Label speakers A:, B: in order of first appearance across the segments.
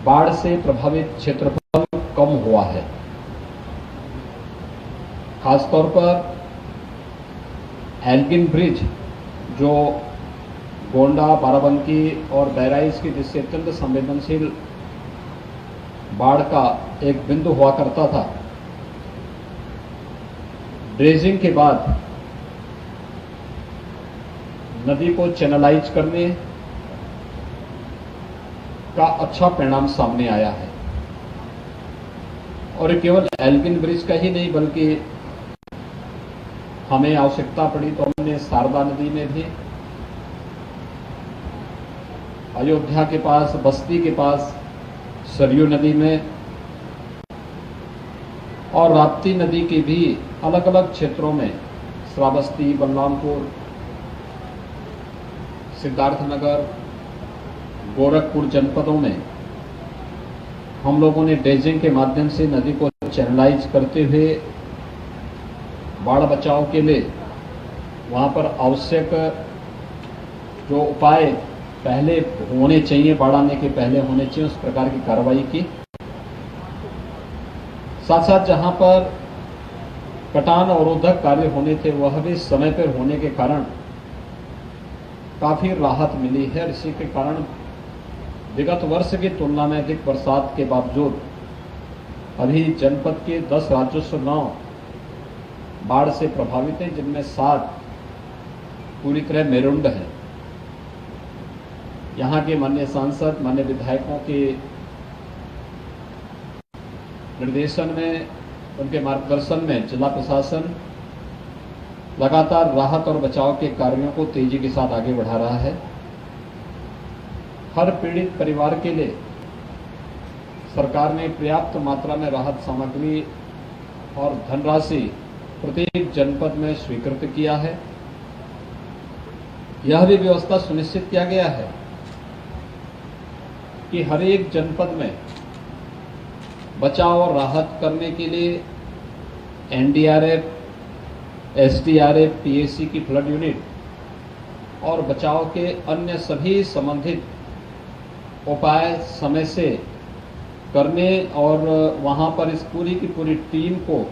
A: बाढ़ से प्रभावित क्षेत्रफल कम हुआ है। खासतौर पर एल्गिन ब्रिज जो गोंडा, बाराबंकी और बहराइच की दृष्टि अत्यंत संवेदनशील बाढ़ का एक बिंदु हुआ करता था, ड्रेजिंग के बाद नदी को चैनलाइज करने का अच्छा परिणाम सामने आया है। और केवल एल्गिन ब्रिज का ही नहीं बल्कि हमें आवश्यकता पड़ी तो हमने शारदा नदी में भी, अयोध्या के पास, बस्ती के पास सरयू नदी में और राप्ती नदी के भी अलग अलग क्षेत्रों में, श्रावस्ती, बलरामपुर, सिद्धार्थनगर, गोरखपुर जनपदों में हम लोगों ने ड्रेजिंग के माध्यम से नदी को चैनलाइज करते हुए बाढ़ बचाव के लिए वहां पर आवश्यक जो उपाय पहले होने चाहिए, बाढ़ आने के पहले होने चाहिए, उस प्रकार की कार्रवाई की। साथ साथ जहां पर कटान अवरोधक कार्य होने थे वह भी समय पर होने के कारण काफी राहत मिली है। इसी के कारण विगत वर्ष की तुलना में अधिक बरसात के बावजूद अभी जनपद के 10 राजस्व गांव बाढ़ से प्रभावित हैं, जिनमें 7 पूरी तरह मेरुंड हैं। यहाँ के माननीय सांसद, माननीय विधायकों के निर्देशन में, उनके मार्गदर्शन में जिला प्रशासन लगातार राहत और बचाव के कार्यों को तेजी के साथ आगे बढ़ा रहा है। हर पीड़ित परिवार के लिए सरकार ने पर्याप्त मात्रा में राहत सामग्री और धनराशि प्रत्येक जनपद में स्वीकृत किया है। यह भी व्यवस्था सुनिश्चित किया गया है कि हर एक जनपद में बचाव और राहत करने के लिए एनडीआरएफ, एसडीआरएफ, पीएसी की फ्लड यूनिट और बचाव के अन्य सभी संबंधित उपाय समय से करने और वहां पर इस पूरी की पूरी टीम को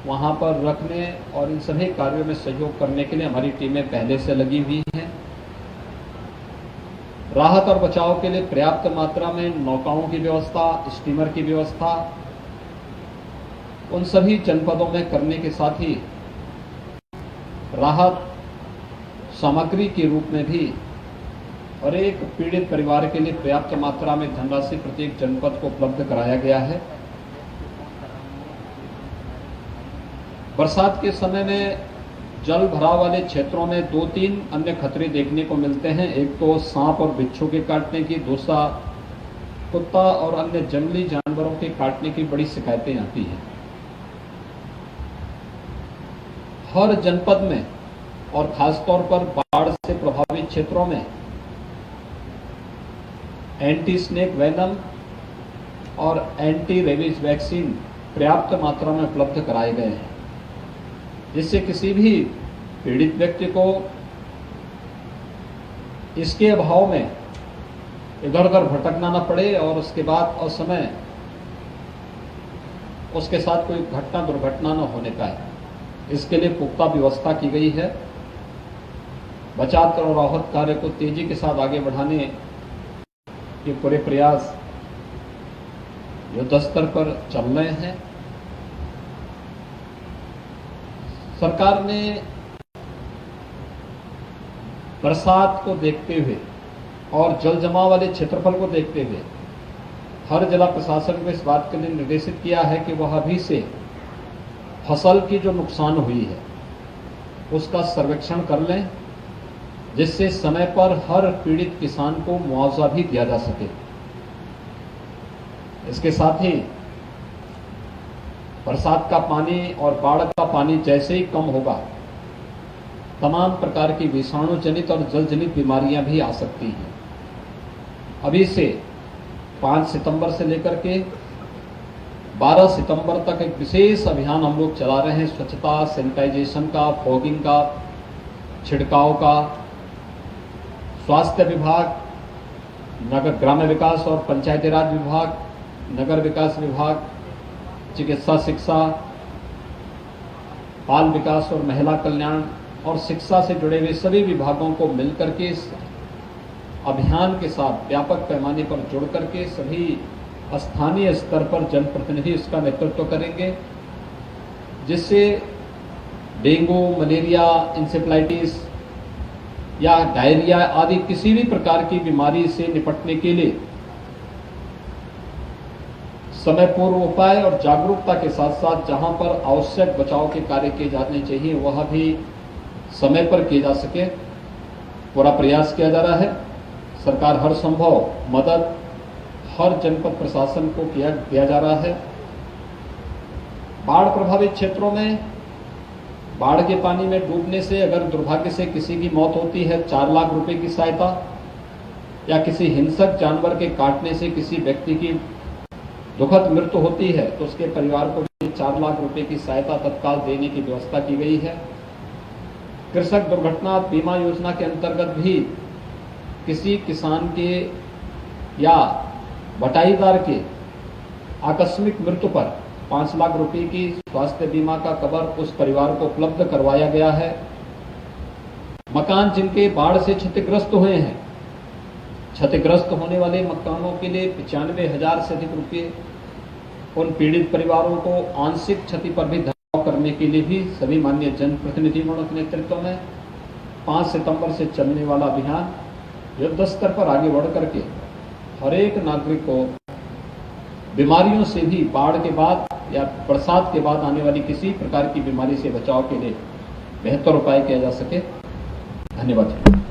A: वहां पर रखने और इन सभी कार्यों में सहयोग करने के लिए हमारी टीमें पहले से लगी हुई हैं। राहत और बचाव के लिए पर्याप्त मात्रा में नौकाओं की व्यवस्था, स्टीमर की व्यवस्था उन सभी जनपदों में करने के साथ ही राहत सामग्री के रूप में भी और एक पीड़ित परिवार के लिए पर्याप्त मात्रा में धनराशि प्रत्येक जनपद को उपलब्ध कराया गया है। बरसात के समय में जल भराव वाले क्षेत्रों में 2-3 अन्य खतरे देखने को मिलते हैं। एक तो सांप और बिच्छू के काटने की, दूसरा कुत्ता और अन्य जंगली जानवरों के काटने की बड़ी शिकायतें आती हैं। हर जनपद में और खासतौर पर बाढ़ से प्रभावित क्षेत्रों में एंटी स्नेक वेनम और एंटी रेबीज वैक्सीन पर्याप्त मात्रा में उपलब्ध कराए गए हैं, जिससे किसी भी पीड़ित व्यक्ति को इसके अभाव में इधर उधर भटकना न पड़े और उसके बाद असमय उसके साथ कोई घटना दुर्घटना न होने पाए। इसके लिए पुख्ता व्यवस्था की गई है। बचाव और राहत कार्य को तेजी के साथ आगे बढ़ाने के पूरे प्रयास युद्ध स्तर पर चल रहे हैं। सरकार ने बरसात को देखते हुए और जल जमाव वाले क्षेत्रफल को देखते हुए हर जिला प्रशासन को इस बात के लिए निर्देशित किया है कि वह अभी से फसल की जो नुकसान हुई है उसका सर्वेक्षण कर लें, जिससे समय पर हर पीड़ित किसान को मुआवजा भी दिया जा सके। इसके साथ ही बरसात का पानी और बाढ़ का पानी जैसे ही कम होगा, तमाम प्रकार की विषाणु जनित और जल जनित बीमारियां भी आ सकती हैं। अभी से 5 सितंबर से लेकर के 12 सितंबर तक एक विशेष अभियान हम लोग चला रहे हैं। स्वच्छता, सैनिटाइजेशन का, फॉगिंग का, छिड़काव का। स्वास्थ्य विभाग नगर ग्राम्य विकास और पंचायती राज विभाग, नगर विकास विभाग, चिकित्सा शिक्षा, बाल विकास और महिला कल्याण और शिक्षा से जुड़े हुए सभी विभागों को मिलकर के इस अभियान के साथ व्यापक पैमाने पर जुड़ करके सभी स्थानीय स्तर पर जनप्रतिनिधि इसका नेतृत्व करेंगे, जिससे डेंगू, मलेरिया, इंसेफ्लाइटिस या डायरिया आदि किसी भी प्रकार की बीमारी से निपटने के लिए समय पूर्व उपाय और जागरूकता के साथ साथ जहां पर आवश्यक बचाव के कार्य किए जाने चाहिए वह भी समय पर किए जा सके, पूरा प्रयास किया जा रहा है। सरकार हर संभव मदद हर जनपद प्रशासन को दिया जा रहा है। बाढ़ प्रभावित क्षेत्रों में बाढ़ के पानी में डूबने से अगर दुर्भाग्य से किसी की मौत होती है 4 लाख रुपए की सहायता, या किसी हिंसक जानवर के काटने से किसी व्यक्ति की दुखद मृत्यु होती है तो उसके परिवार को भी 4 लाख रुपए की सहायता तत्काल देने की व्यवस्था की गई है। कृषक दुर्घटना बीमा योजना के अंतर्गत भी किसी किसान के या बटाईदार के आकस्मिक मृत्यु पर 5 लाख रुपए की स्वास्थ्य बीमा का कवर उस परिवार को उपलब्ध करवाया गया है। मकान जिनके बाढ़ से क्षतिग्रस्त हुए हैं, क्षतिग्रस्त होने वाले मकानों के लिए 95,000 से अधिक रुपये उन पीड़ित परिवारों को आंशिक क्षति पर भी धराव करने के लिए भी सभी माननीय जनप्रतिनिधिगणों के नेतृत्व में 5 सितंबर से चलने वाला अभियान युद्ध स्तर पर आगे बढ़ करके हर एक नागरिक को बीमारियों से भी बाढ़ के बाद या बरसात के बाद आने वाली किसी प्रकार की बीमारी से बचाव के लिए बेहतर उपाय किया जा सके। धन्यवाद।